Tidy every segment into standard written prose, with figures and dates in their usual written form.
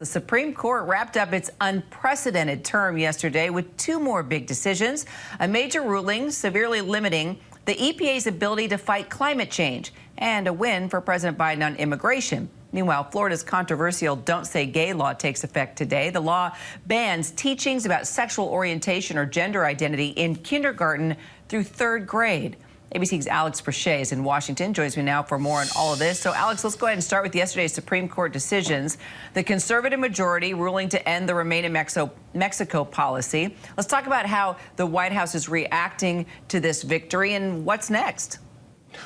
The Supreme Court wrapped up its unprecedented term yesterday with two more big decisions, a major ruling severely limiting the EPA's ability to fight climate change, and a win for President Biden on immigration. Meanwhile, Florida's controversial Don't Say Gay law takes effect today. The law bans teachings about sexual orientation or gender identity in kindergarten through third grade. ABC's Alex Prochet is in Washington, joins me now for more on all of this. So, Alex, let's go ahead and start with yesterday's Supreme Court decisions. The conservative majority ruling to end the Remain in Mexico policy. Let's talk about how the White House is reacting to this victory and what's next.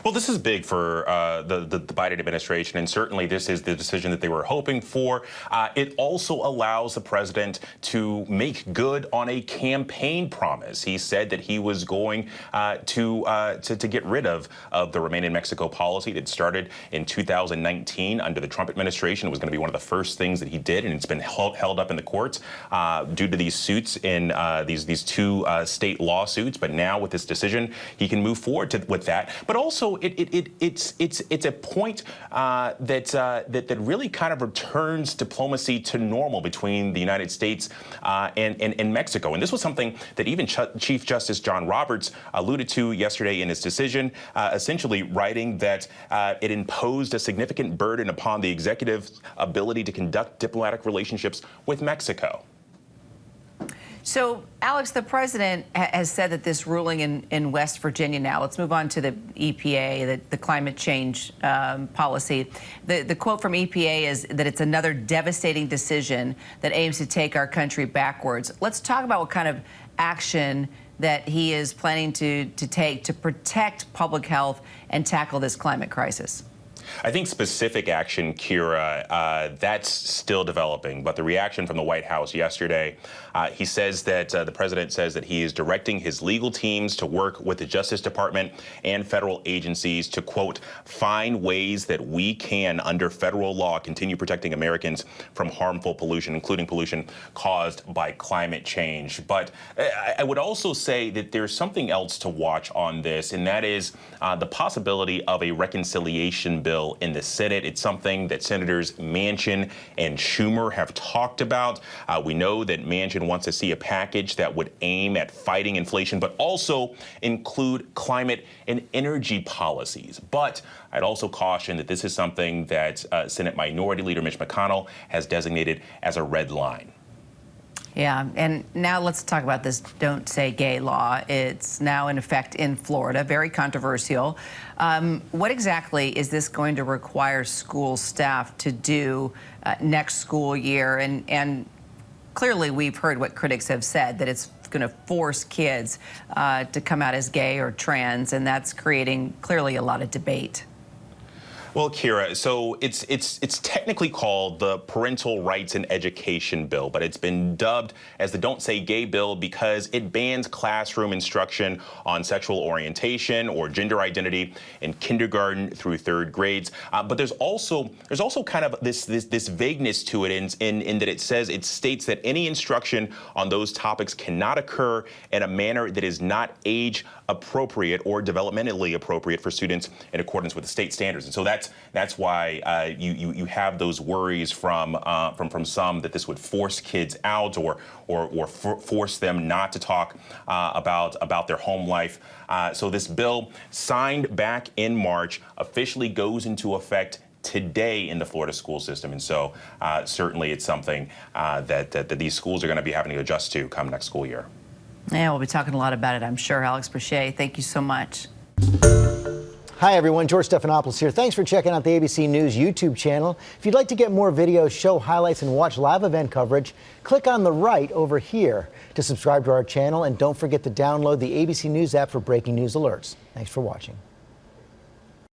Well, this is big for the Biden administration, and certainly this is the decision that they were hoping for. It also allows the president to make good on a campaign promise. He said that he was going to get rid of the Remain in Mexico policy that started in 2019 under the Trump administration. It was going to be one of the first things that he did, and it's been held up in the courts due to these suits in these two state lawsuits. But now with this decision, he can move forward with that. But also, it's a point that really kind of returns diplomacy to normal between the United States and Mexico. And this was something that even Chief Justice John Roberts alluded to yesterday in his decision, essentially writing that it imposed a significant burden upon the executive's ability to conduct diplomatic relationships with Mexico. So, Alex, the president has said that this ruling in West Virginia now, let's move on to the EPA, the climate change policy. The quote from EPA is that it's another devastating decision that aims to take our country backwards. Let's talk about what kind of action that he is planning to take to protect public health and tackle this climate crisis. I think specific action, Kira, that's still developing. But the reaction from the White House yesterday, he says that the president says that he is directing his legal teams to work with the Justice Department and federal agencies to, quote, find ways that we can, under federal law, continue protecting Americans from harmful pollution, including pollution caused by climate change. But I would also say that there's something else to watch on this, and that is the possibility of a reconciliation bill in the Senate. It's something that Senators Manchin and Schumer have talked about. We know that Manchin wants to see a package that would aim at fighting inflation, but also include climate and energy policies. But I'd also caution that this is something that Senate Minority Leader Mitch McConnell has designated as a red line. Yeah, and now let's talk about this Don't Say Gay law. It's now in effect in Florida, very controversial. What exactly is this going to require school staff to do next school year? And clearly we've heard what critics have said, that it's going to force kids to come out as gay or trans, and that's creating clearly a lot of debate. Well, Kira, so it's technically called the Parental Rights and Education Bill, but it's been dubbed as the Don't Say Gay Bill because it bans classroom instruction on sexual orientation or gender identity in kindergarten through third grades. But there's also kind of this vagueness to it in that it states that any instruction on those topics cannot occur in a manner that is not age appropriate or developmentally appropriate for students in accordance with the state standards. And so that's why you have those worries from some that this would force kids out or force them not to talk about their home life. So this bill, signed back in March, officially goes into effect today in the Florida school system. And so certainly it's something that these schools are going to be having to adjust to come next school year. Yeah, we'll be talking a lot about it, I'm sure. Alex Prochet, thank you so much. Hi, everyone. George Stephanopoulos here. Thanks for checking out the ABC News YouTube channel. If you'd like to get more videos, show highlights, and watch live event coverage, click on the right over here to subscribe to our channel. And don't forget to download the ABC News app for breaking news alerts. Thanks for watching.